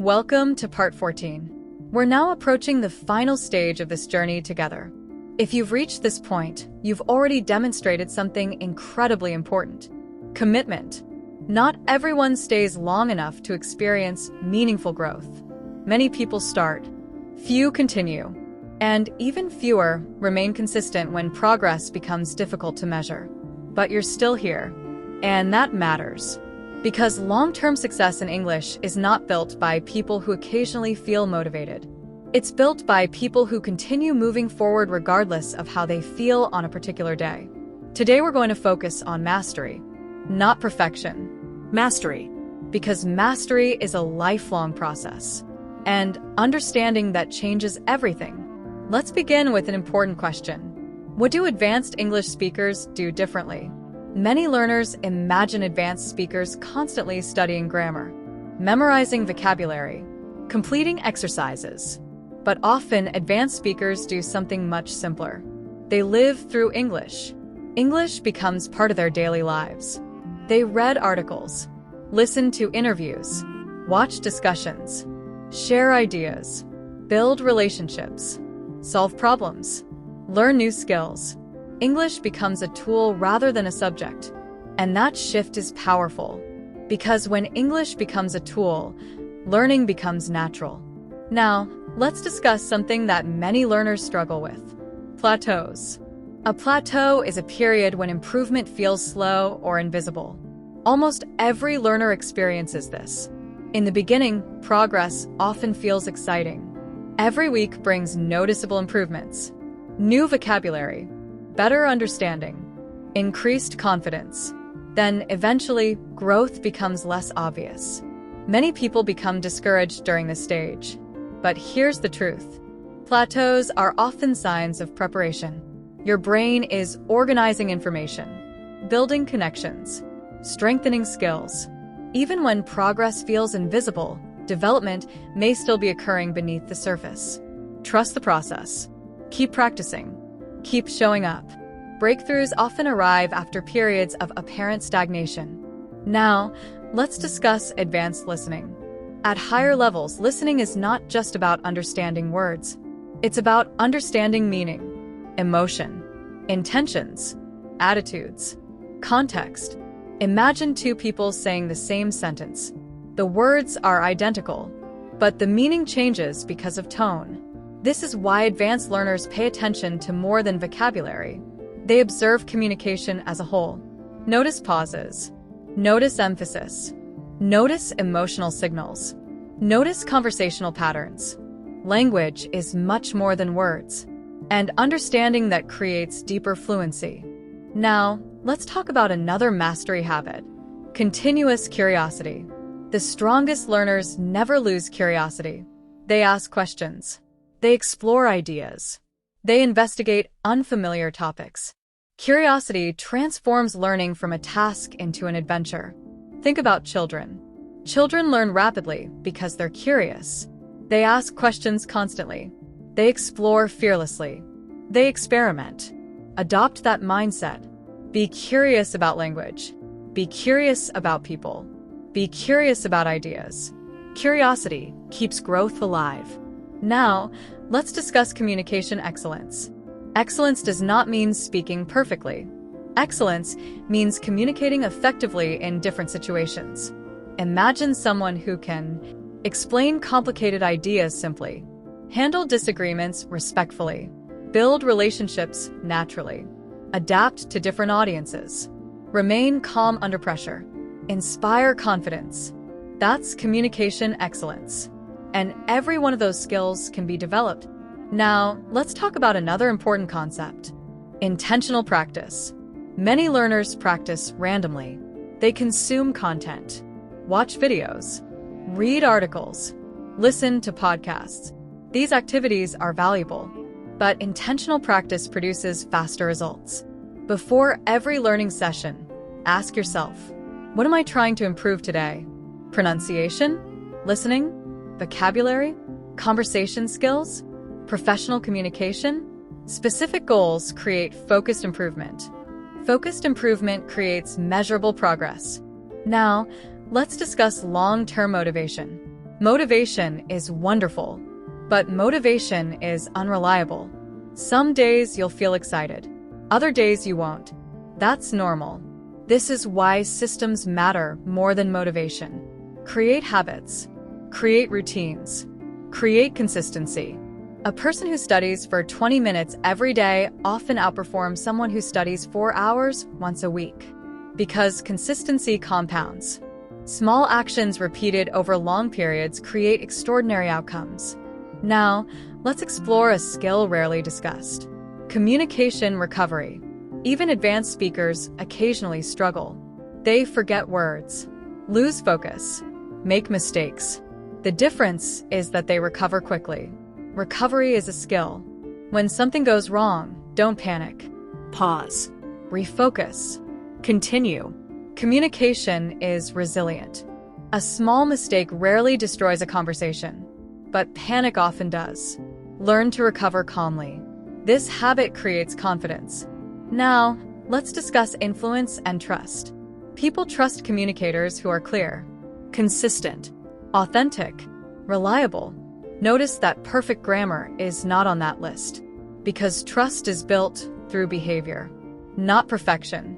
Welcome to part 14. We're now approaching the final stage of this journey together. If you've reached this point, you've already demonstrated something incredibly important: commitment. Not everyone stays long enough to experience meaningful growth. Many people start, few continue, and even fewer remain consistent when progress becomes difficult to measure. But you're still here, and that matters. Because long-term success in English is not built by people who occasionally feel motivated. It's built by people who continue moving forward regardless of how they feel on a particular day. Today we're going to focus on mastery, not perfection. Mastery, because mastery is a lifelong process, and understanding that changes everything. Let's begin with an important question. What do advanced English speakers do differently? Many learners imagine advanced speakers constantly studying grammar, memorizing vocabulary, completing exercises. But often, advanced speakers do something much simpler. They live through English. English becomes part of their daily lives. They read articles, listen to interviews, watch discussions, share ideas, build relationships, solve problems, learn new skills. English becomes a tool rather than a subject. And that shift is powerful, because when English becomes a tool, learning becomes natural. Now, let's discuss something that many learners struggle with: plateaus. A plateau is a period when improvement feels slow or invisible. Almost every learner experiences this. In the beginning, progress often feels exciting. Every week brings noticeable improvements, new vocabulary, better understanding, increased confidence. Then, eventually, growth becomes less obvious. Many people become discouraged during this stage. But here's the truth. Plateaus are often signs of preparation. Your brain is organizing information, building connections, strengthening skills. Even when progress feels invisible, development may still be occurring beneath the surface. Trust the process. Keep practicing. Keep showing up. Breakthroughs often arrive after periods of apparent stagnation. Now, let's discuss advanced listening. At higher levels, listening is not just about understanding words. It's about understanding meaning, emotion, intentions, attitudes, context. Imagine two people saying the same sentence. The words are identical, but the meaning changes because of tone. This is why advanced learners pay attention to more than vocabulary. They observe communication as a whole. Notice pauses. Notice emphasis. Notice emotional signals. Notice conversational patterns. Language is much more than words, and understanding that creates deeper fluency. Now, let's talk about another mastery habit: continuous curiosity. The strongest learners never lose curiosity. They ask questions. They explore ideas. They investigate unfamiliar topics. Curiosity transforms learning from a task into an adventure. Think about children. Children learn rapidly because they're curious. They ask questions constantly. They explore fearlessly. They experiment. Adopt that mindset. Be curious about language. Be curious about people. Be curious about ideas. Curiosity keeps growth alive. Now, let's discuss communication excellence. Excellence does not mean speaking perfectly. Excellence means communicating effectively in different situations. Imagine someone who can explain complicated ideas simply, handle disagreements respectfully, build relationships naturally, adapt to different audiences, remain calm under pressure, inspire confidence. That's communication excellence. And every one of those skills can be developed. Now, let's talk about another important concept: intentional practice. Many learners practice randomly. They consume content, watch videos, read articles, listen to podcasts. These activities are valuable, but intentional practice produces faster results. Before every learning session, ask yourself, what am I trying to improve today? Pronunciation? Listening? Vocabulary? Conversation skills? Professional communication? Specific goals create focused improvement. Focused improvement creates measurable progress. Now, let's discuss long-term motivation. Motivation is wonderful, but motivation is unreliable. Some days you'll feel excited, other days you won't. That's normal. This is why systems matter more than motivation. Create habits, create routines, create consistency. A person who studies for 20 minutes every day often outperforms someone who studies 4 hours once a week. Because consistency compounds. Small actions repeated over long periods create extraordinary outcomes. Now, let's explore a skill rarely discussed. Communication recovery. Even advanced speakers occasionally struggle. They forget words, lose focus, make mistakes. The difference is that they recover quickly. Recovery is a skill. When something goes wrong, don't panic. Pause. Refocus. Continue. Communication is resilient. A small mistake rarely destroys a conversation, but panic often does. Learn to recover calmly. This habit creates confidence. Now, let's discuss influence and trust. People trust communicators who are clear, consistent, authentic, reliable. Notice that perfect grammar is not on that list, because trust is built through behavior, not perfection.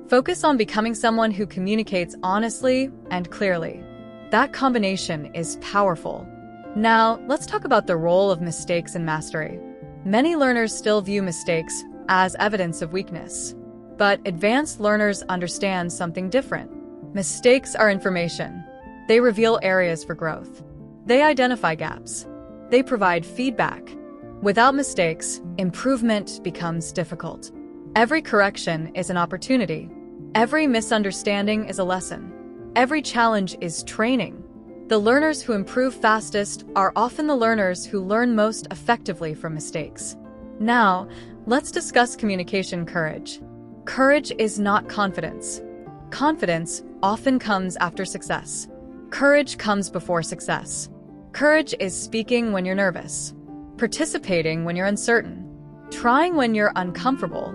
Focus on becoming someone who communicates honestly and clearly. That combination is powerful. Now, let's talk about the role of mistakes in mastery. Many learners still view mistakes as evidence of weakness, but advanced learners understand something different. Mistakes are information. They reveal areas for growth. They identify gaps. They provide feedback. Without mistakes, improvement becomes difficult. Every correction is an opportunity. Every misunderstanding is a lesson. Every challenge is training. The learners who improve fastest are often the learners who learn most effectively from mistakes. Now, let's discuss communication courage. Courage is not confidence. Confidence often comes after success. Courage comes before success. Courage is speaking when you're nervous, participating when you're uncertain, trying when you're uncomfortable.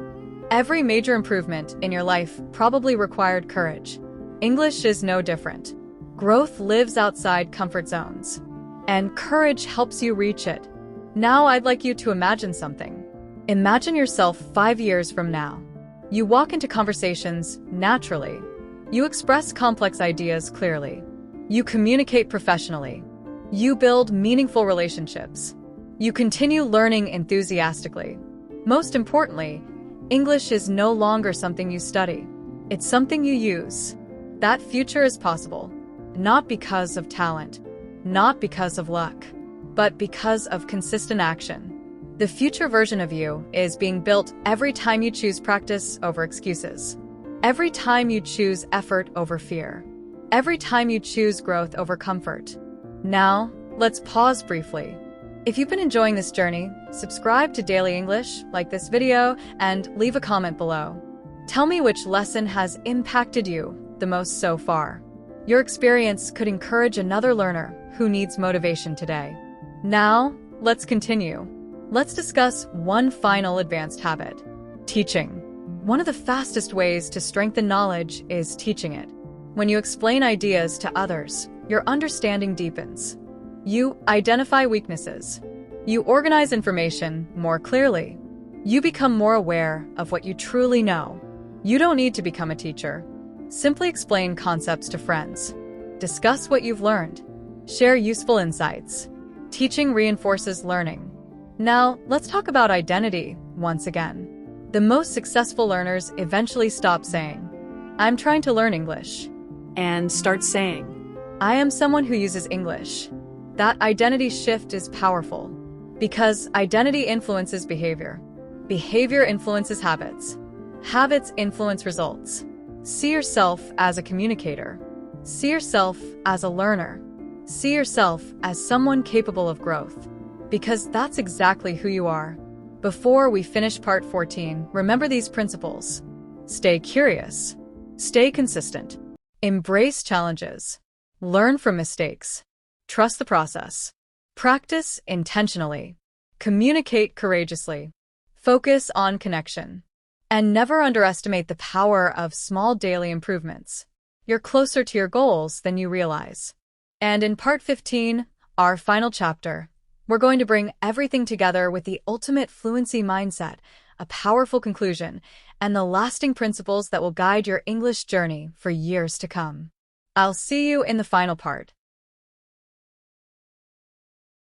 Every major improvement in your life probably required courage. English is no different. Growth lives outside comfort zones, and courage helps you reach it. Now I'd like you to imagine something. Imagine yourself 5 years from now. You walk into conversations naturally. You express complex ideas clearly. You communicate professionally. You build meaningful relationships. You continue learning enthusiastically. Most importantly, English is no longer something you study. It's something you use. That future is possible, not because of talent, not because of luck, but because of consistent action. The future version of you is being built every time you choose practice over excuses. Every time you choose effort over fear. Every time you choose growth over comfort. Now, let's pause briefly. If you've been enjoying this journey, subscribe to Daily English, like this video, and leave a comment below. Tell me which lesson has impacted you the most so far. Your experience could encourage another learner who needs motivation today. Now, let's continue. Let's discuss one final advanced habit: teaching. One of the fastest ways to strengthen knowledge is teaching it. When you explain ideas to others, your understanding deepens. You identify weaknesses. You organize information more clearly. You become more aware of what you truly know. You don't need to become a teacher. Simply explain concepts to friends. Discuss what you've learned. Share useful insights. Teaching reinforces learning. Now, let's talk about identity once again. The most successful learners eventually stop saying, "I'm trying to learn English," and start saying, "I am someone who uses English." That identity shift is powerful, because identity influences behavior. Behavior influences habits. Habits influence results. See yourself as a communicator. See yourself as a learner. See yourself as someone capable of growth, because that's exactly who you are. Before we finish part 14, remember these principles. Stay curious. Stay consistent. Embrace challenges. Learn from mistakes. Trust the process. Practice intentionally. Communicate courageously. Focus on connection. And never underestimate the power of small daily improvements. You're closer to your goals than you realize. And in part 15, our final chapter, we're going to bring everything together with the ultimate fluency mindset, a powerful conclusion, and the lasting principles that will guide your English journey for years to come. I'll see you in the final part.